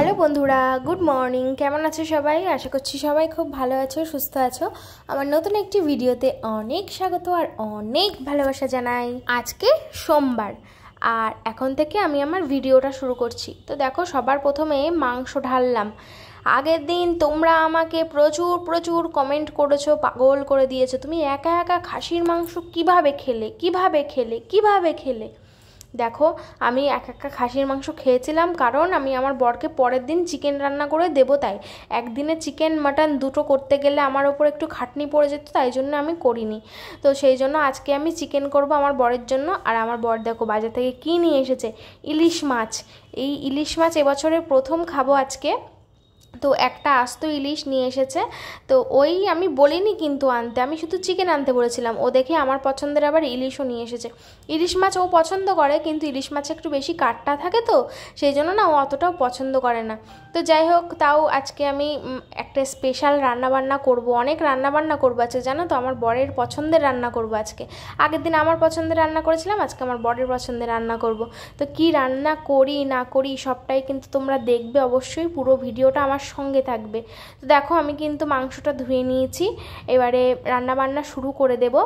Hello বন্ধুরা, good morning. কেমন আছো সবাই? আশা করছি সবাই খুব ভালো আছো, সুস্থ আছো। আমার নতুন একটি ভিডিওতে অনেক স্বাগত আর অনেক ভালোবাসা জানাই। আজকে সোমবার আর এখন থেকে আমি আমার ভিডিওটা শুরু করছি। তো দেখো, সবার প্রথমে মাংস ঢাললাম। আগের দিন তোমরা আমাকে প্রচুর প্রচুর কমেন্ট করেছো, পাগল করে দিয়েছো, তুমি একা একা খাসির মাংস কিভাবে খেলে। দেখো, আমি একা খাসির মাংস খেয়েছিলাম কারণ আমি আমার বরকে পরের দিন চিকেন রান্না করে দেবো, তাই একদিনে চিকেন মাটন দুটো করতে গেলে আমার ওপর একটু খাটনি পড়ে যেত, তাই জন্য আমি করিনি। তো সেই জন্য আজকে আমি চিকেন করব আমার বরের জন্য। আর আমার বর দেখো বাজার থেকে কী নিয়ে এসেছে, ইলিশ মাছ। এই ইলিশ মাছ এবছরের প্রথম খাবো আজকে। তো একটা আস্ত ইলিশ নিয়ে এসেছে। তো ওই আমি বলিনি কিন্তু আনতে, আমি শুধু চিকেন আনতে বলেছিলাম। ও দেখে আমার পছন্দের আবার ইলিশও নিয়ে এসেছে। ইলিশ মাছ ও পছন্দ করে, কিন্তু ইলিশ মাছে একটু বেশি কাঁটা থাকে, তো সেই জন্য না ও অতটাও পছন্দ করে না। তো যাই হোক, তাও আজকে আমি একটা স্পেশাল রান্নাবান্না করব, অনেক রান্নাবান্না করবো আজকে, জানো তো। আমার বরের পছন্দের রান্না করব আজকে। আগের দিন আমার পছন্দের রান্না করেছিলাম, আজকে আমার বরের পছন্দের রান্না করব। তো কি রান্না করি না করি সবটাই কিন্তু তোমরা দেখবে অবশ্যই, পুরো ভিডিওটা আমার সঙ্গে থাকবে। তো দেখো, আমি কিন্তু মাংসটা ধুয়ে নিয়েছি, এবারে রান্নাবান্না শুরু করে দেব।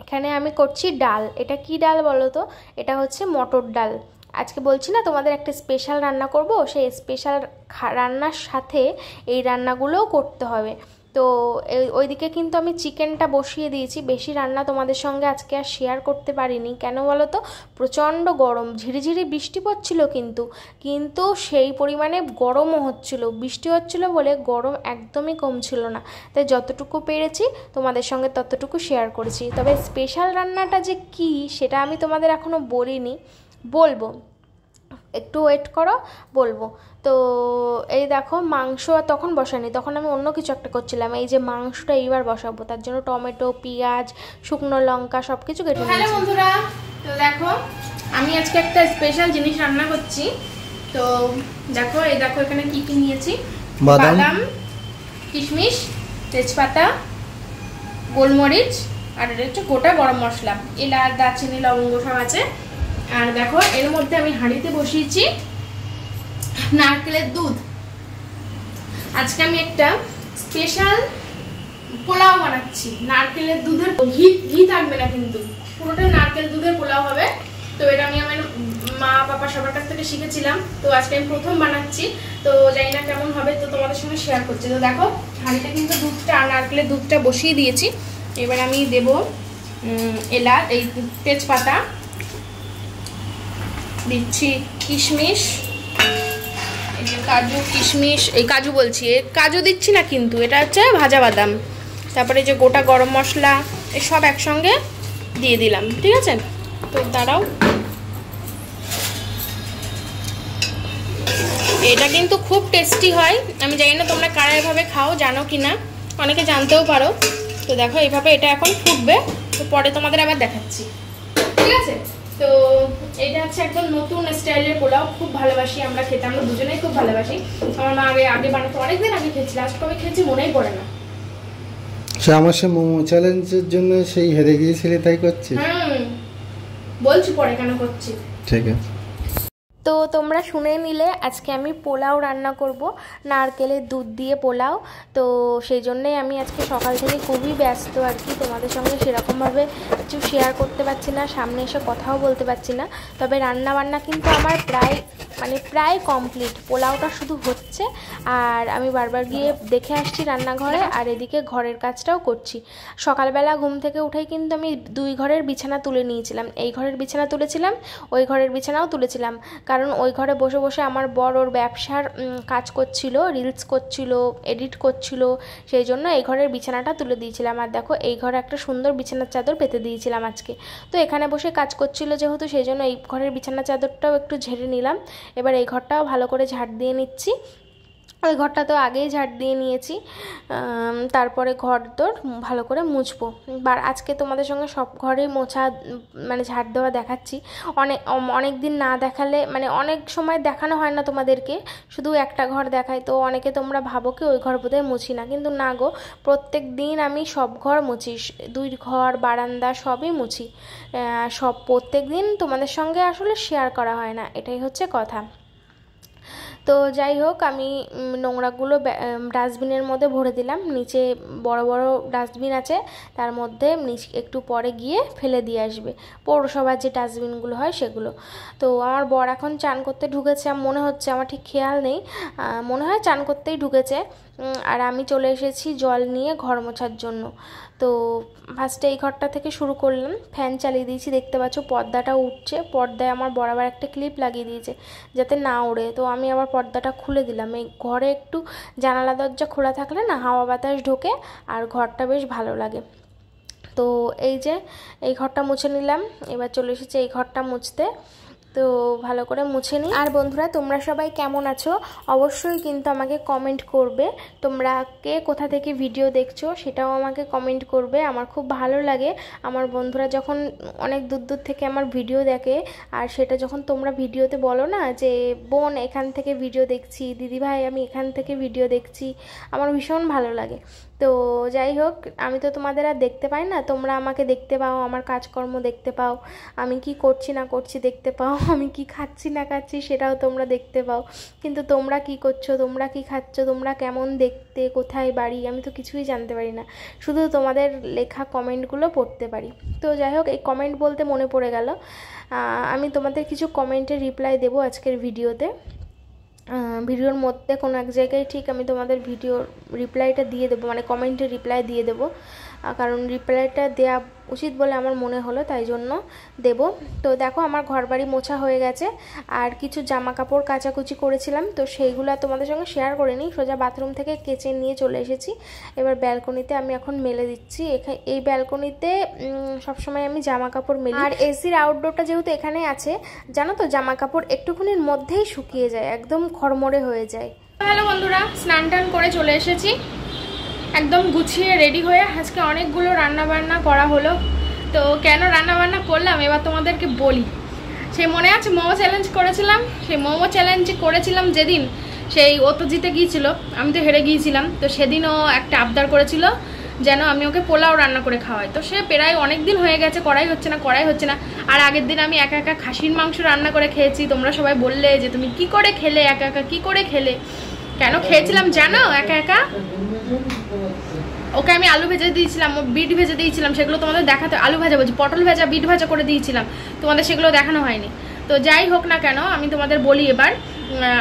এখানে আমি করছি ডাল। এটা কি ডাল বলো তো? এটা হচ্ছে মটর ডাল। আজকে বলছি না তোমাদের একটা স্পেশাল রান্না করব, সেই স্পেশাল রান্নার সাথে এই রান্নাগুলোও করতে হবে। তো ওইদিকে কিন্তু আমি চিকেনটা বসিয়ে দিয়েছি। বেশি রান্না তোমাদের সঙ্গে আজকে আর শেয়ার করতে পারিনি, কেন বলো তো? প্রচণ্ড গরম, ঝিরিঝিরি বৃষ্টি পড়ছিল, কিন্তু সেই পরিমাণে গরমও হচ্ছিল। বৃষ্টি হচ্ছিল বলে গরম একদমই কম ছিল না। তাই যতটুকু পেরেছি তোমাদের সঙ্গে ততটুকু শেয়ার করেছি। তবে স্পেশাল রান্নাটা যে কী সেটা আমি তোমাদের এখনও বলিনি, বলবো, একটু ওয়েট করো, বলবো। তো এই দেখো, মাংস তখন বসানি, তখন আমি অন্য কিছু একটা করছিলাম। এই যে মাংসটা এইবার বসাবো, তার জন্য টমেটো, পেঁয়াজ, শুকনো লঙ্কা সব কিছু কেটে নিয়েছি। হ্যালো বন্ধুরা, তো দেখো আমি আজকে একটা স্পেশাল জিনিস রান্না করছি। তো দেখো, এই দেখো এখানে কি কি নিয়েছি। বাদাম, কিশমিশ, তেজপাতা, গোলমরিচ, আর এটা হচ্ছে গোটা গরম মশলা, এলাচ, দারচিনি, লবঙ্গ সব আছে। আর দেখো, এর মধ্যে আমি হাঁড়িতে বসিয়েছি নারকেলের দুধ। আজকে আমি একটা স্পেশাল পোলাও বানাচ্ছি নারকেলের দুধের। ঘি থাকবে না কিন্তু, পুরোটা নারকেল দুধের পোলাও হবে। তো এটা আমি আমার মা বাবা সবার কাছ থেকে শিখেছিলাম, তো আজকে আমি প্রথম বানাচ্ছি। তো জানি না কেমন হবে, তো তোমাদের সঙ্গে শেয়ার করছি। তো দেখো, হাঁড়িতে কিন্তু নারকেলের দুধটা বসিয়ে দিয়েছি। এবার আমি দেব এলাচ, এই তেজপাতা দিচ্ছি, কিশমিশ, এই যে কাজু, কিশমিশ, এই কাজু বলছি, কাজু দিচ্ছি না কিন্তু, এটা হচ্ছে ভাজা বাদাম। তারপরে যে গোটা গরম মশলা, এই সব একসঙ্গে দিয়ে দিলাম, ঠিক আছে? তো দাঁড়াও, এটা কিন্তু খুব টেস্টি হয়। আমি জানি না তোমরা কারা এভাবে খাও, জানো কি না, অনেকে জানতেও পারো। তো দেখো, এইভাবে এটা এখন ফুটবে, তো পরে তোমাদের আবার দেখাচ্ছি, ঠিক আছে? তো এটা হচ্ছে একদম নতুন স্টাইলের পোলাও, খুব ভালোবাসি আমরা খেতে, আমরা দুজনেই খুব ভালোবাসি। আমার মা আগে বানাতো, অনেকদিন আগে খেয়েছি, লাস্ট কবে খেয়েছি মনেই পড়ে না। সে আমার সে মোমো চ্যালেঞ্জের জন্য সেই হেরে গিয়েছিলে, তাই করছি। বলছি পরে কেন করছি, ঠিক আছে। তো তোমরা শুনে নিলে, আজকে আমি পোলাও রান্না করব, নারকেলের দুধ দিয়ে পোলাও। তো সেই জন্যেই আমি আজকে সকাল থেকে খুবই ব্যস্ত আর কি, তোমাদের সঙ্গে সেরকমভাবে কিছু শেয়ার করতে পারছি না, সামনে এসে কথাও বলতে পারছি না। তবে রান্নাবান্না কিন্তু আমার প্রায় কমপ্লিট, পোলাওটা শুধু হচ্ছে। আর আমি বারবার গিয়ে দেখে আসছি রান্নাঘরে, আর এদিকে ঘরের কাজটাও করছি। সকালবেলা ঘুম থেকে উঠেই কিন্তু আমি 2 ঘরের বিছানা তুলে নিয়েছিলাম। এই ঘরের বিছানা তুলেছিলাম, ওই ঘরের বিছানাও তুলেছিলাম, কারণ ওই ঘরে বসে বসে আমার বর ওর ব্যবসার কাজ করছিল, রিলস করছিল, এডিট করছিল, সেই জন্য এই ঘরের বিছানাটা তুলে দিয়েছিলাম। আর দেখো, এই ঘরে একটা সুন্দর বিছানার চাদর পেতে দিয়েছিলাম আজকে। তো এখানে বসে কাজ করছিল যেহেতু, সেই জন্য এই ঘরের বিছানার চাদরটাও একটু ঝেড়ে নিলাম। এবার এই ঘরটাও ভালো করে ঝাড় দিয়ে নিচ্ছি। ওই ঘরটা তো আগেই ঝাড় দিয়ে নিয়েছি, তারপরে ঘর তোর ভালো করে মুছবো। আজকে তোমাদের সঙ্গে সব ঘরেই মোছা মানে ঝাড় দেওয়া দেখাচ্ছি। অনেক দিন না দেখালে, মানে অনেক সময় দেখানো হয় না তোমাদেরকে, শুধু একটা ঘর দেখাই। তো অনেকে তোমরা ভাবো কি ওই ঘর বোধহয় মুছি না, কিন্তু না গো, প্রত্যেক দিন আমি সব ঘর মুছি, 2 ঘর, বারান্দা সবই মুছি। সব প্রত্যেক দিন তোমাদের সঙ্গে আসলে শেয়ার করা হয় না, এটাই হচ্ছে কথা। তো যাই হোক, আমি নোংরাগুলো ডাস্টবিনের মধ্যে ভরে দিলাম। নিচে বড় বড় ডাস্টবিন আছে, তার মধ্যে একটু পরে গিয়ে ফেলে দিয়ে আসবে, পৌরসভার যে ডাস্টবিনগুলো হয় সেগুলো। তো আমার বর এখন চান করতে ঢুকেছে মনে হচ্ছে, আমার ঠিক খেয়াল নেই, মনে হয় চান করতেই ঢুকেছে। আর আমি চলে এসেছি জল নিয়ে ঘর মোছার জন্য। তো ফার্স্টে এই ঘরটা থেকে শুরু করলাম, ফ্যান চালিয়ে দিয়েছি, দেখতে পাচ্ছ পর্দাটা উঠছে। পর্দায় আমার বরাবর একটা ক্লিপ লাগিয়ে দিয়েছে যাতে না ওড়ে, তো আমি আবার পর্দাটা খুলে দিলাম। এই ঘরে একটু জানালা দরজা খোলা থাকলে না হাওয়া বাতাস ঢোকে আর ঘরটা বেশ ভালো লাগে। তো এই যে এই ঘরটা মুছে নিলাম, এবার চলে এসেছে এই ঘরটা মুছতে। তো ভালো করে মুছে নিই। আর বন্ধুরা, তোমরা সবাই কেমন আছো অবশ্যই কিন্তু আমাকে কমেন্ট করবে। তোমরা কে কোথা থেকে ভিডিও দেখছো সেটাও আমাকে কমেন্ট করবে। আমার খুব ভালো লাগে আমার বন্ধুরা যখন অনেক দূর দূর থেকে আমার ভিডিও দেখে, আর সেটা যখন তোমরা ভিডিওতে বলো না যে বোন এখান থেকে ভিডিও দেখছি, দিদি ভাই আমি এখান থেকে ভিডিও দেখছি, আমার ভীষণ ভালো লাগে। তো যাই হোক, আমি তো তোমাদের আর দেখতে পাই না, তোমরা আমাকে দেখতে পাও, আমার কাজকর্ম দেখতে পাও, আমি কি করছি না করছি দেখতে পাও, আমি কি খাচ্ছি না খাচ্ছি সেটাও তোমরা দেখতে পাও। কিন্তু তোমরা কি করছো, তোমরা কি খাচ্ছ, তোমরা কেমন দেখতে, কোথায় বাড়ি, আমি তো কিছুই জানতে পারি না, শুধু তোমাদের লেখা কমেন্টগুলো পড়তে পারি। তো যাই হোক, এই কমেন্ট বলতে মনে পড়ে গেল, আমি তোমাদের কিছু কমেন্টের রিপ্লাই দেবো আজকের ভিডিওতে। ভিডিওর মধ্যে কোনো এক জায়গায় ঠিক আমি তোমাদের ভিডিওর রিপ্লাইটা দিয়ে দেবো, মানে কমেন্টের রিপ্লাই দিয়ে দেবো, কারণ রিপ্লাইটা দেওয়া উচিত বলে আমার মনে হলো, তাই জন্য দেব। তো দেখো, আমার ঘরবাড়ি মোছা হয়ে গেছে, আর কিছু জামা কাপড় কাচাকুচি করেছিলাম, তো সেইগুলো তোমাদের সঙ্গে শেয়ার করিনি, সোজা বাথরুম থেকে কেচে নিয়ে চলে এসেছি। এবার ব্যালকনিতে আমি এখন মেলে দিচ্ছি। এই ব্যালকনিতে সবসময় আমি জামা কাপড় মেলি, আর এসির আউটডোরটা যেহেতু এখানে আছে, জানো তো জামা কাপড় একটুখানির মধ্যেই শুকিয়ে যায়, একদম খড়মড়ে হয়ে যায়। হ্যালো বন্ধুরা, স্নান টান করে চলে এসেছি, একদম গুছিয়ে রেডি হয়ে। আজকে অনেকগুলো রান্নাবান্না করা হলো। তো কেন রান্নাবান্না করলাম এবার তোমাদেরকে বলি। সেই মনে আছে মোমো চ্যালেঞ্জ করেছিলাম, সেই মোমো চ্যালেঞ্জ করেছিলাম যেদিন, সেই ও তো জিতে গিয়েছিল, আমি তো হেরে গিয়েছিলাম। তো সেদিনও একটা আবদার করেছিল যেন আমি ওকে পোলাও রান্না করে খাওয়াই। তো সে প্রায় অনেক দিন হয়ে গেছে, করাই হচ্ছে না। আর আগের দিন আমি একা একা খাসির মাংস রান্না করে খেয়েছি। তোমরা সবাই বললে যে তুমি কি করে খেলে, একা একা কি করে খেলে, কেন খেয়েছিলাম জানো একা একা? ওকে আমি আলু ভেজে দিয়েছিলাম, বিট ভেজে দিয়েছিলাম, সেগুলো তোমাদের দেখাতে, আলু ভাজা বলছি, পটল ভাজা বিট ভাজা করে দিয়েছিলাম, তোমাদের সেগুলো দেখানো হয়নি। তো যাই হোক না কেন, আমি তোমাদের বলি এবার,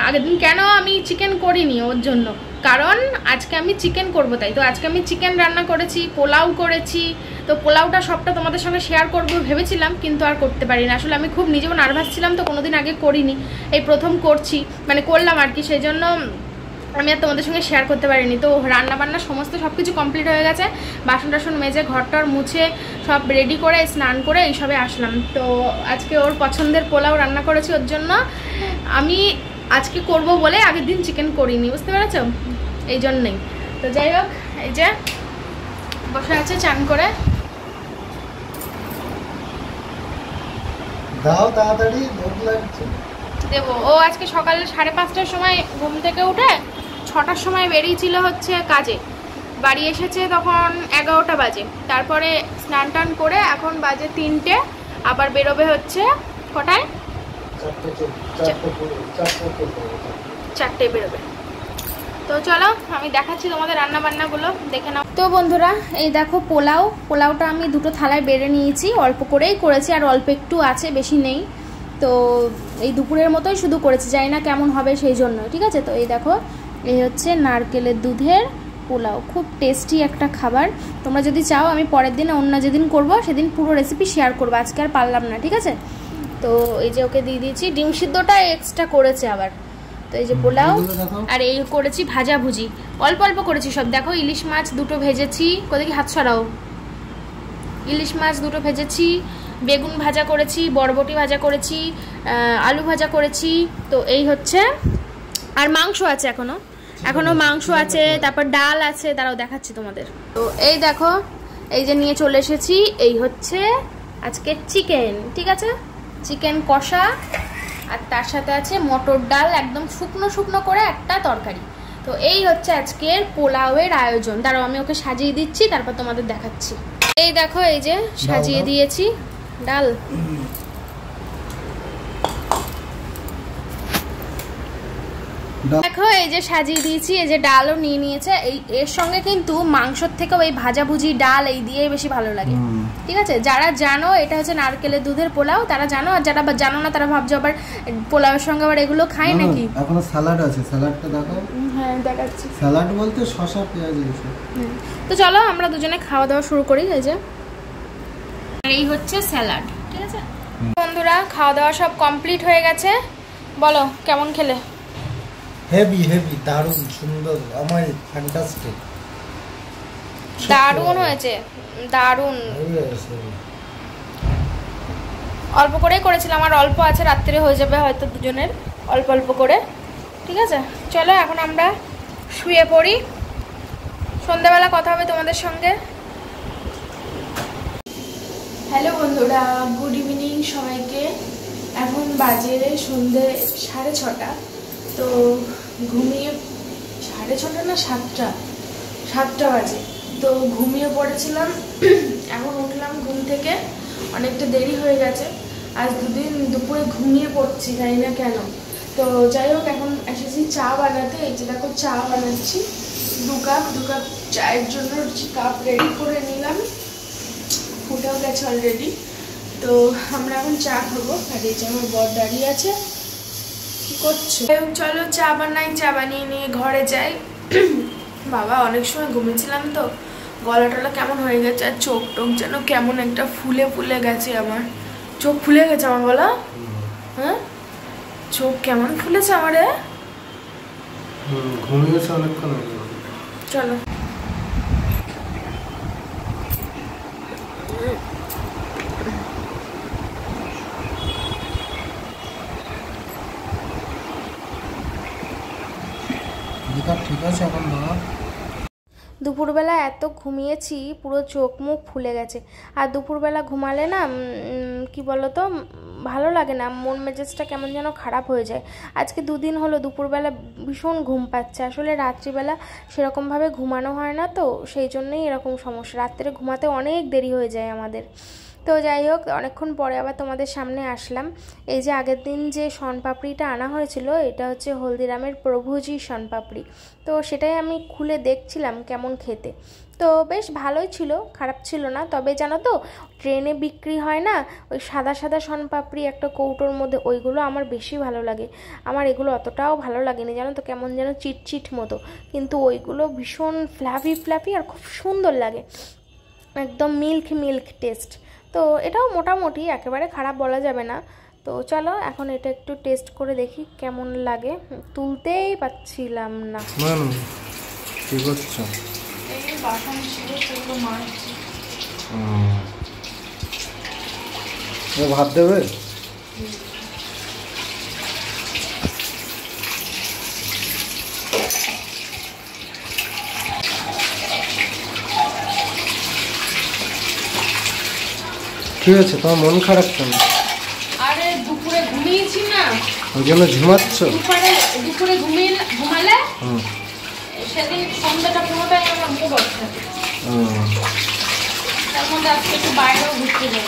আগের দিন কেন আমি চিকেন করিনি ওর জন্য, কারণ আজকে আমি চিকেন করবো তাই। তো আজকে আমি চিকেন রান্না করেছি, পোলাও করেছি। তো পোলাওটা সবটা তোমাদের সঙ্গে শেয়ার করবো ভেবেছিলাম, কিন্তু আর করতে পারি না। আসলে আমি খুব নিজেও নার্ভাস ছিলাম, তো কোনোদিন আগে করিনি, এই প্রথম করছি, মানে করলাম আর কি, সেই জন্য আমি আর তোমাদের সঙ্গে শেয়ার করতে পারিনি। তো রান্নাবান্না সমস্ত সব কিছু কমপ্লিট হয়ে গেছে, বাসন টাসন মেজে ঘরটার মুছে সব রেডি করে স্নান করে এইসবে আসলাম। তো আজকে ওর পছন্দের পোলাও রান্না করেছি, ওর জন্য আমি আজকে করব বলে আগের দিন চিকেন করিনি, বুঝতে পেরেছ, এই জন্যই। তো যাই হোক, এই যে বসে আছে চান করে, দাও তাড়াতাড়ি, ভোক লাগছে দেবো। ও আজকে সকালে 5:30টার সময় ঘুম থেকে উঠে 6টার সময় বেরিয়েছিল হচ্ছে কাজে, বাড়ি এসেছে তখন 11টা বাজে। তারপরে স্নান টান করে এখন বাজে 3টে, আবার বেরোবে হচ্ছে কটায়, 4টে বেরোবে। তো চলো আমি দেখাচ্ছি তোমাদের রান্না বান্নাগুলো, দেখে নাও। তো বন্ধুরা, এই দেখো পোলাওটা আমি দুটো থালায় বেড়ে নিয়েছি, অল্প করেই করেছি, আর অল্প একটু আছে, বেশি নেই। তো এই দুপুরের মতোই শুধু করেছি, জানি না কেমন হবে সেই জন্য, ঠিক আছে। তো এই দেখো, এই হচ্ছে নারকেলের দুধের পোলাও, খুব টেস্টি একটা খাবার। তোমরা যদি চাও আমি পরের দিন অন্য যেদিন করব সেদিন পুরো রেসিপি শেয়ার করবো, আজকে আর পারলাম না, ঠিক আছে। তো এই যে ওকে দিয়ে দিয়েছি, ডিম সিদ্ধটা এক্সট্রা করেছে আবার। তো এই যে পোলাও, আর এই করেছি ভাজাভুজি, অল্প অল্প করেছি সব। দেখো, ইলিশ মাছ দুটো ভেজেছি, কোথায় কি হাত সরাও, ইলিশ মাছ দুটো ভেজেছি, বেগুন ভাজা করেছি, বরবটি ভাজা করেছি, আলু ভাজা করেছি। তো এই হচ্ছে, আর মাংস আছে এখনো মাংস আছে, তারপর ডাল আছে, দাঁড়াও দেখাচ্ছি তোমাদের। তো এই দেখো, এই যে নিয়ে চলে এসেছি, এই হচ্ছে আজকে চিকেন, ঠিক আছে, চিকেন কষা, আর তার সাথে আছে মটর ডাল, একদম শুকনো শুকনো করে একটা তরকারি। তো এই হচ্ছে আজকের পোলাওয়ের আয়োজন। দাঁড়াও আমি ওকে সাজিয়ে দিচ্ছি, তারপর তোমাদের দেখাচ্ছি। এই দেখো, এই যে সাজিয়ে দিয়েছি ডাল। দেখো এই যে সাজিয়ে দিয়েছি, এই যে ডালও নিয়ে নিয়েছে। এর সঙ্গে কিন্তু মাংসর থেকেও এই ভাজাভুজি ডাল এই দিয়ে বেশি ভালো লাগে। ঠিক আছে, যারা জানো এটা হচ্ছে নারকেলের দুধের পোলাও তারা জানো, আর যারা জানো না তারা ভাবছো আবার পোলাওয়ের সঙ্গে আবার এগুলো খায় নাকি। এখনো স্যালাড আছে, স্যালাডটা দেখো। হ্যাঁ দেখাচ্ছি। স্যালাড বলতে শসা পেঁয়াজ এসব। তো চলো আমরা দুজনে খাওয়া দাওয়া শুরু করি। এই যে এই হচ্ছে স্যালাড। ঠিক আছে বন্ধুরা, খাওয়া দাওয়া সব কমপ্লিট হয়ে গেছে। বলো কেমন খেলে? হেভি হেভি, দারুণ সুন্দর, আমার ফ্যান্টাস্টিক, দারুণ হয়েছে, দারুণ। অল্প করেই করেছিলাম, আর অল্প আছে, রাত্রে হয়ে যাবে হয়তো দুজনের, অল্প অল্প করে। ঠিক আছে চলো এখন আমরা শুয়ে পড়ি, সন্ধ্যাবেলা কথা হবে তোমাদের সঙ্গে। হ্যালো বন্ধুরা, গুড ইভিনিং সবাইকে। এখন বাজে সন্ধে 6:30। তো ঘুমিয়ে 6:30 না 7টা বাজে। তো ঘুমিয়ে পড়েছিলাম, এখন উঠলাম ঘুম থেকে, অনেকটা দেরি হয়ে গেছে। আজ দুদিন দুপুরে ঘুমিয়ে পড়ছি, জানি না কেন। তো যাই হোক, এখন এসেছি চা বানাতে। এই যে দেখো চা বানাচ্ছি, 2 কাপ চায়ের জন্য কাপ রেডি করে নিলাম, ফুটেও গেছে অলরেডি। তো আমরা এখন চা খাবো, আর এই যে আমার বর দাঁড়িয়ে আছে। কি করছো? চলো চা বানাই, চা বানিয়ে নিয়ে ঘরে যাই। বাবা অনেক সময় ঘুমিয়েছিলাম তো গলা টলা কেমন হয়ে গেছে, আর চোখ টোক যেন কেমন একটা ফুলে ফুলে গেছে। আমার চোখ ফুলে গেছে আমার গলা। হ্যাঁ চোখ কেমন ফুলেছে আমার। ঘুমিয়েছে অনেকক্ষণ। চলো ঠিক আছে এখন বাবা। দুপুরবেলা এত ঘুমিয়েছি, পুরো চোখ মুখ ফুলে গেছে। আর দুপুরবেলা ঘুমালে না কি বলো তো, ভালো লাগে না, মন মেজাজটা কেমন যেন খারাপ হয়ে যায়। আজকে 2 দিন হলো দুপুরবেলা ভীষণ ঘুম পাচ্ছে। আসলে রাত্রিবেলা সেরকমভাবে ঘুমানো হয় না, তো সেই জন্যই এরকম সমস্যা। রাত্রে ঘুমাতে অনেক দেরি হয়ে যায় আমাদের। তো যাই হোক, অনেকক্ষণ পরে আবার তোমাদের সামনে আসলাম। এই যে আগের দিন যে শনপাপড়িটা আনা হয়েছিল, এটা হচ্ছে হলদিরামের প্রভুজি শনপাপড়ি। তো সেটাই আমি খুলে দেখছিলাম কেমন খেতে। তো বেশ ভালোই ছিল, খারাপ ছিল না। তবে জানো তো, ট্রেনে বিক্রি হয় না ওই সাদা সাদা শনপাপড়ি একটা কৌটোর মধ্যে, ওইগুলো আমার বেশি ভালো লাগে। আমার এগুলো অতটাও ভালো লাগেনি জানো তো, কেমন যেন চিটচিট মতো। কিন্তু ওইগুলো ভীষণ ফ্লাফি আর খুব সুন্দর লাগে, একদম মিল্ক টেস্ট। তো এটাও মোটামুটি, একেবারে খারাপ বলা যাবে না। তো চলো এখন এটা একটু টেস্ট করে দেখি কেমন লাগে। তুলতেই পাচ্ছিলাম না। কি করছো? এই বাসন ছিল সেগুলো মাজছি। ভাত দেবে? কি হয়েছে তোমার, মন খারাপ কেন? আরে দুপুরে ঘুমিয়েছি না, ওই জন্য ঝিমাচ্ছ? দুপুরে ঘুমালে সেদিন সন্ধ্যাটা পুরোটাই আমার মুড অফ থাকে। তার মধ্যে আজকে একটু বাইরেও ঘুরতে যাই।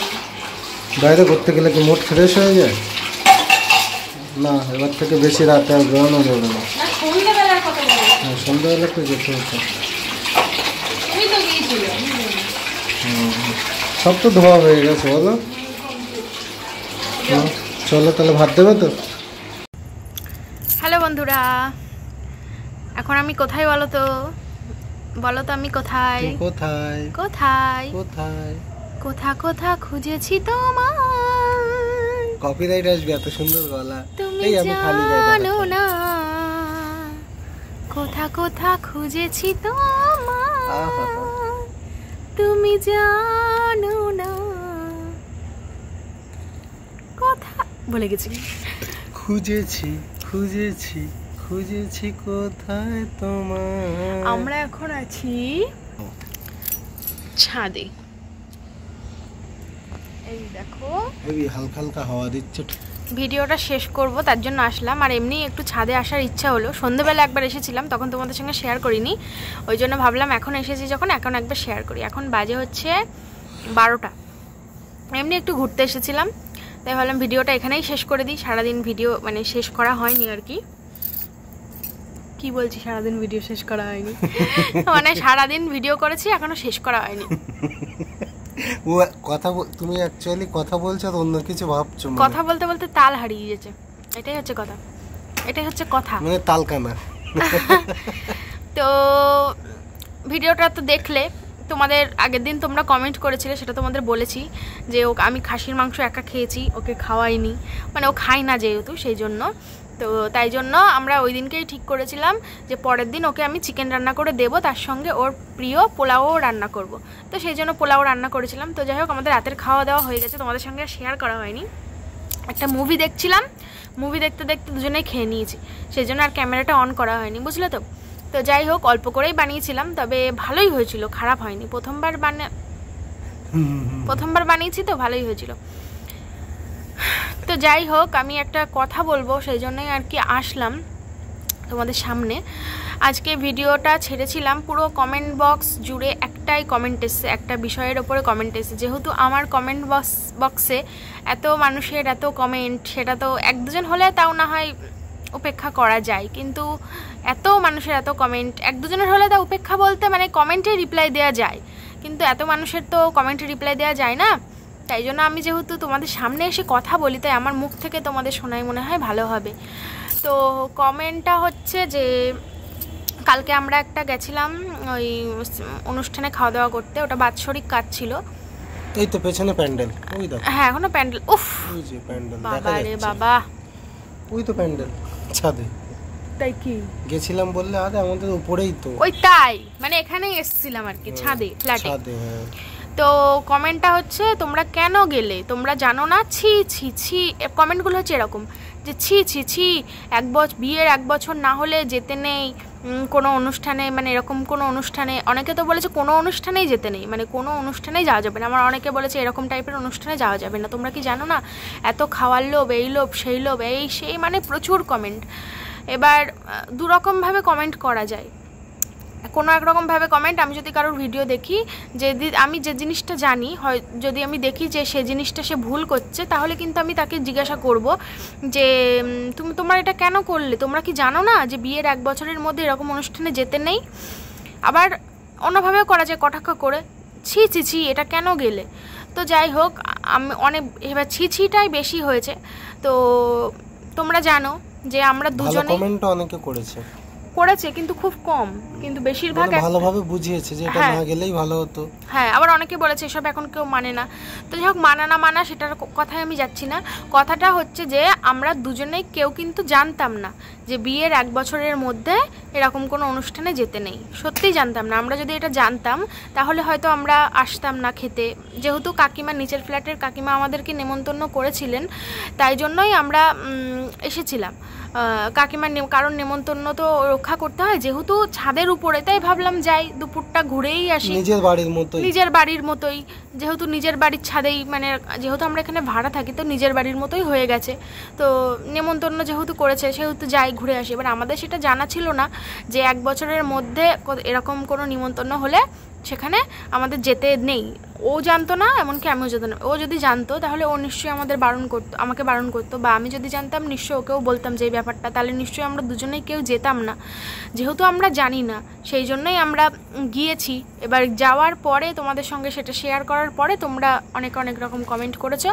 বাইরে ঘুরতে গেলে কি মুড ফ্রেশ হয়ে যায়? না, এবার থেকে বেশি রাতে আর বেরোনো যাবে না। সন্ধ্যাবেলার কথা বলো। হ্যাঁ সন্ধ্যাবেলা তো যেতে হতো। তুমি তো গিয়েছিলে। সব তো ধোয়া হয়ে গেছে বলো। চলো তাহলে ভাত দেবে তো? হ্যালো বন্ধুরা, এখন আমি কোথায় বলো তো? আমি কোথায় কোথায় কোথায় কোথায় কোথা খুঁজেছি তোমার। কপিরাইট আসবে, এত সুন্দর গলা। তুমি জানো না কোথা খুঁজেছি তোমার, তুমি জানো না কথা বলে গেছি। খুঁজেছি কোথায় তোমার। আমরা এখন আছি ছাদে। এই দেখো হালকা হালকা হাওয়া দিচ্ছে। ভিডিওটা শেষ করব তার জন্য আসলাম, আর এমনি একটু ছাদে আসার ইচ্ছা হলো। সন্ধ্যেবেলা একবার এসেছিলাম, তখন তোমাদের সঙ্গে শেয়ার করিনি, ওই জন্য ভাবলাম এখন এসেছি যখন এখন একবার শেয়ার করি। এখন বাজে হচ্ছে 12টা, এমনি একটু ঘুরতে এসেছিলাম, তাই ভাবলাম ভিডিওটা এখানেই শেষ করে দিই। সারাদিন ভিডিও মানে শেষ করা হয়নি আর কি। কি বলছি সারাদিন ভিডিও শেষ করা হয়নি? মানে সারাদিন ভিডিও করেছি, এখনো শেষ করা হয়নি। ও কথা তুমি অ্যাকচুয়ালি কথা বলছো আর অন্য কিছু ভাবছো। কথা বলতে বলতে তাল হারিয়ে গেছে, এটাই হচ্ছে কথা, এটাই হচ্ছে কথা, মানে তালকানা। তো ভিডিওটা তো দেখলে, তোমাদের আগের দিন তোমরা কমেন্ট করেছিলে, সেটা তোমাদের বলেছি যে আমি খাসির মাংস একা খেয়েছি, ওকে খাওয়াইনি, মানে ও খায় না যেহেতু সেই জন্য। তো তাই জন্য আমরা ওই দিনকেই ঠিক করেছিলাম যে পরের দিন ওকে আমি চিকেন রান্না করে দেবো, তার সঙ্গে ওর প্রিয় পোলাও রান্না করব। তো সেই জন্য পোলাও রান্না করেছিলাম। তো যাই হোক, আমাদের রাতের খাওয়া দাওয়া হয়ে গেছে, তোমাদের সঙ্গে শেয়ার করা হয়নি। একটা মুভি দেখছিলাম, মুভি দেখতে দেখতে দুজনেই খেয়ে নিয়েছি, সেই জন্য আর ক্যামেরাটা অন করা হয়নি, বুঝলে তো। তো যাই হোক, অল্প করেই বানিয়েছিলাম, তবে ভালোই হয়েছিল, খারাপ হয়নি। প্রথমবার বানিয়েছি তো ভালোই হয়েছিল। তো যাই হোক, আমি একটা কথা বলবো, সেই জন্যই আর কি আসলাম তোমাদের সামনে। আজকে ভিডিওটা ছেড়েছিলাম, পুরো কমেন্ট বক্স জুড়ে একটাই কমেন্ট এসছে, একটা বিষয়ের ওপরে কমেন্ট এসছে। যেহেতু আমার কমেন্ট বক্সে এত মানুষের এত কমেন্ট, সেটা তো এক দুজন হলে তাও না হয় উপেক্ষা করা যায়, কিন্তু এত মানুষের এত কমেন্ট, এক দুজনের হলে তা উপেক্ষা বলতে মানে কমেন্টে রিপ্লাই দেওয়া যায়, কিন্তু এত মানুষের তো কমেন্টে রিপ্লাই দেওয়া যায় না। তাই জন্য আমি যেহেতু তোমাদের সামনে এসে কথা বলি, তাই আমার মুখ থেকে তোমাদের শোনাই মনে হয় ভালো হবে। তো কমেন্টটা হচ্ছে যে কালকে আমরা একটা গেছিলাম ওই অনুষ্ঠানে খাওয়া দাওয়া করতে, ওটা বাৎসরিক কাজ ছিল। এই তো পেছনে প্যান্ডেল, ওই দেখো। হ্যাঁ, এখনো প্যান্ডেল, উফ ওই যে প্যান্ডেল বাবা রে বাবা, ওই তো প্যান্ডেল ছাদে। তাই কি গেছিলাম বললে, আরে আমাদের উপরেই তো। ওই তাই, মানে এখানেই এসেছিলাম আর কি, ছাদে, ফ্ল্যাটে। তো কমেন্টটা হচ্ছে তোমরা কেন গেলে, তোমরা জানো না, ছি ছি ছি। কমেন্টগুলো হচ্ছে এরকম যে ছি ছি ছি, বিয়ের 1 বছর না হলে যেতে নেই কোনো অনুষ্ঠানে, মানে এরকম কোনো অনুষ্ঠানে। অনেকে তো বলেছে কোনো অনুষ্ঠানেই যেতে নেই, মানে কোনো অনুষ্ঠানেই যাওয়া যাবে না। আমার অনেকে বলেছে এরকম টাইপের অনুষ্ঠানে যাওয়া যাবে না। তোমরা কি জানো না, এত খাওয়ার লোভ, এই লোভ সেই লোভ, এই সেই, মানে প্রচুর কমেন্ট। এবার দুরকমভাবে কমেন্ট করা যায়, কোনো একরকমভাবে কমেন্ট। আমি যদি কারোর ভিডিও দেখি, আমি যে জিনিসটা জানি, হয় যদি আমি দেখি যে সে জিনিসটা সে ভুল করছে, তাহলে কিন্তু আমি তাকে জিজ্ঞাসা করব যে তোমার এটা কেন করলে, তোমরা কি জানো না যে বিয়ের 1 বছরের মধ্যে এরকম অনুষ্ঠানে যেতে নেই। আবার অন্যভাবেও করা যায়, কটাক্ষ করে, ছি ছি ছি এটা কেন গেলে। তো যাই হোক, আমি এবার ছি ছিটাই বেশি হয়েছে। তো তোমরা জানো যে আমরা দুজনে কমেন্ট অনেকে করেছে, কিন্তু খুব কম, কিন্তু বেশিরভাগ ভালোভাবে বুঝিয়েছে যে এটা না গেলেই ভালো হতো। হ্যাঁ, আবার অনেকে বলেছে এসব এখন কেউ মানে না। তো যাই হোক, মানা সেটার কথায় আমি যাচ্ছি না। কথাটা হচ্ছে যে আমরা দুজনেই কেউ কিন্তু জানতাম না যে বিয়ের 1 বছরের মধ্যে এরকম কোনো অনুষ্ঠানে যেতে নেই, সত্যিই জানতাম না। আমরা যদি এটা জানতাম তাহলে হয়তো আমরা আসতাম না খেতে। যেহেতু কাকিমা, নিচের ফ্ল্যাটের কাকিমা আমাদেরকে নেমন্তন্ন করেছিলেন, তাই জন্যই আমরা এসেছিলাম। কাকিমার কারণ নেমন্তন্ন তো রক্ষা করতে হয়, যেহেতু ছাদের উপরে, তাই ভাবলাম যাই দুপুরটা ঘুরেই আসি, নিজের বাড়ির মতোই, যেহেতু নিজের বাড়ির ছাদেই, মানে যেহেতু আমরা এখানে ভাড়া থাকি, তো নিজের বাড়ির মতোই হয়ে গেছে। তো নেমন্তন্ন যেহেতু করেছে, সেহেতু যাই ঘুরে আসি। এবার আমাদের সেটা জানা ছিল না যে 1 বছরের মধ্যে এরকম কোনো নিমন্তন্ন হলে সেখানে আমাদের যেতে নেই। ও জানতো না, এমনকি আমিও জানতাম না। ও যদি জানতো তাহলে ও নিশ্চয়ই আমাকে বারণ করতো, বা আমি যদি জানতাম নিশ্চয়ই ওকেও বলতাম যে এই ব্যাপারটা, তাহলে নিশ্চয়ই আমরা দুজনেই কেউ যেতাম না। যেহেতু আমরা জানি না, সেই জন্যই আমরা গিয়েছি। এবার যাওয়ার পরে তোমাদের সঙ্গে সেটা শেয়ার করার পরে তোমরা অনেক রকম কমেন্ট করেছো।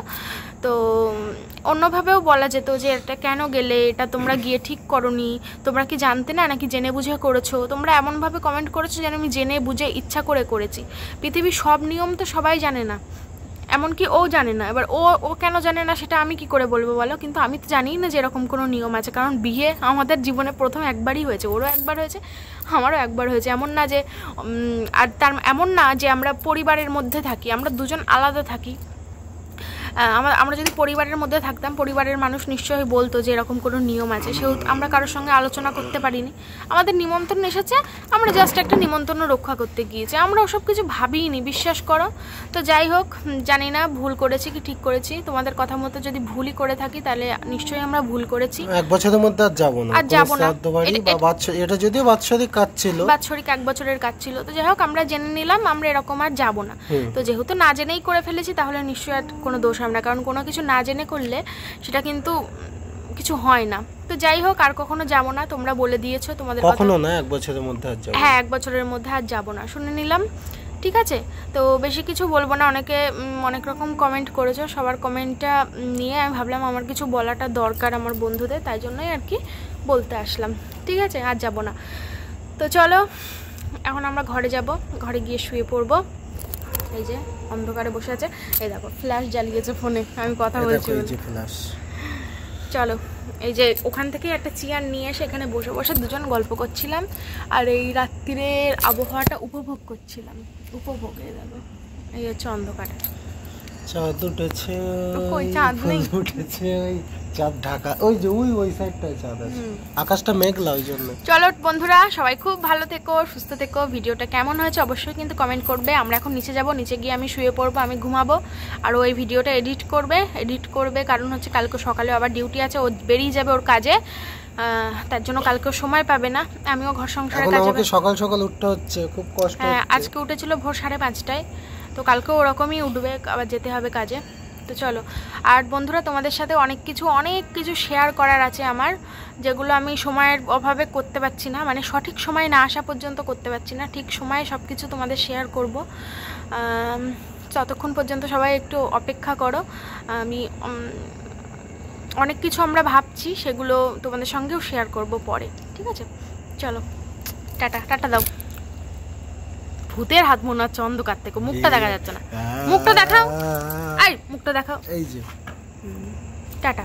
তো অন্যভাবেও বলা যেত যে এটা কেন গেলে, এটা তোমরা গিয়ে ঠিক করোনি, তোমরা কি জানতে না, নাকি জেনে বুঝে করেছো। তোমরা এমনভাবে কমেন্ট করেছো যেন আমি জেনে বুঝে ইচ্ছা করে করেছি। পৃথিবীর সব নিয়ম তো সবাই জানে না, এমনকি ও জানে না। এবার ও কেন জানে না সেটা আমি কি করে বলবো বলো। কিন্তু আমি তো জানি না যে এরকম কোনো নিয়ম আছে, কারণ বিয়ে আমাদের জীবনে প্রথম একবারই হয়েছে, ওরও একবার হয়েছে, আমারও একবার হয়েছে। এমন না যে এমন না যে আমরা পরিবারের মধ্যে থাকি, আমরা দুজন আলাদা থাকি। আমরা যদি পরিবারের মধ্যে থাকতাম, পরিবারের মানুষ নিশ্চয়ই বলতো যে এরকম কোনো নিয়ম আছে, সেহেতু আমরা কারোর সঙ্গে আলোচনা করতে পারিনি। আমাদের নিমন্ত্রণ এসেছে, আমরা জাস্ট একটা নিমন্ত্রণ রক্ষা করতে গিয়েছি, আমরা ওসব কিছু ভাবিনি, বিশ্বাস করো। তো যাই হোক, জানি না ভুল করেছি কি ঠিক করেছি। তোমাদের কথা মতো যদি ভুলই করে থাকি, তাহলে নিশ্চয়ই আমরা ভুল করেছি। 1 বছরের মধ্যে আর যাবো না। এটা যদিও বাৎসরিক কাজ ছিল, বাৎসরিক 1 বছরের কাজ ছিল। তো যাই হোক, আমরা জেনে নিলাম আমরা এরকম আর যাবো না। তো যেহেতু না জেনেই করে ফেলেছি, তাহলে নিশ্চয়ই আর কোনো দোষ হবে না, কারণ কোনো কিছু না জেনে করলে সেটা কিন্তু কিছু হয় না। তো যাই হোক, আর কখনো যাবো না, তোমরা বলে দিয়েছো তোমাদের কখনো না, 1 বছরের মধ্যে আর যাবো। হ্যাঁ, 1 বছরের মধ্যে আর যাবো না, শুনে নিলাম, ঠিক আছে। তো বেশি কিছু বলবো না, অনেকে অনেক রকম কমেন্ট করেছো, সবার কমেন্টটা নিয়ে আমি ভাবলাম আমার কিছু বলাটা দরকার আমার বন্ধুদের, তাই জন্যই আর কি বলতে আসলাম, ঠিক আছে। আর যাবো না। তো চলো এখন আমরা ঘরে যাব, ঘরে গিয়ে শুয়ে পড়বো। এই যে অন্ধকারে বসে আছে, এই দেখো ফ্ল্যাশ জ্বালিয়েছে ফোনে, আমি কথা বলছি। চলো, এই যে ওখান থেকে একটা চেয়ার নিয়ে এসে এখানে বসে বসে দুজন গল্প করছিলাম আর এই রাত্রিরের আবহাওয়াটা উপভোগ করছিলাম। উপভোগ, এই দেখো এই হচ্ছে অন্ধকার, চাঁদ উঠেছে, কই চাঁদ নেই, উঠেছে ওই চাঁদ ঢাকা, ওই যে ওই সাইডটায় চাঁদ আছে, আকাশটা মেঘলা ওই জন্য। চলো বন্ধুরা, সবাই খুব ভালো থেকো, সুস্থ থেকো। ভিডিওটা কেমন হয়েছে অবশ্যই কিন্তু কমেন্ট করবে। আমরা এখন নিচে যাব, নিচে গিয়ে আমি শুয়ে পড়বো, আমি ঘুমাবো। আর ওই ভিডিওটা এডিট করবে কারণ হচ্ছে কালকে সকালে আবার ডিউটি আছে, ও বেরিয়ে যাবে ওর কাজে, তার জন্য কালকে সময় পাবে না। আমিও ঘর সংসারের কাজে, আমাকে সকাল সকাল উঠতে হচ্ছে, খুব কষ্ট হচ্ছে। আজকে উঠেছিল ভোর 5:30টায়, তো কালকে ওরকমই উঠবে, আবার যেতে হবে কাজে। তো চলো, আর বন্ধুরা তোমাদের সাথে অনেক কিছু শেয়ার করার আছে আমার, যেগুলো আমি সময়ের অভাবে করতে পারছি না, মানে সঠিক সময় না আসা পর্যন্ত করতে পারছি না। ঠিক সময়ে সব কিছু তোমাদের শেয়ার করব, ততক্ষণ পর্যন্ত সবাই একটু অপেক্ষা করো। আমি অনেক কিছু আমরা ভাবছি, সেগুলো তোমাদের সঙ্গেও শেয়ার করব পরে, ঠিক আছে। চলো, টাটা দাও। ভূতের হাত মনে হচ্ছে অন্ধকার থেকে, মুখটা দেখা যাচ্ছে না, মুখটা দেখাও, মুখটা দেখাও, এই যে টাটা।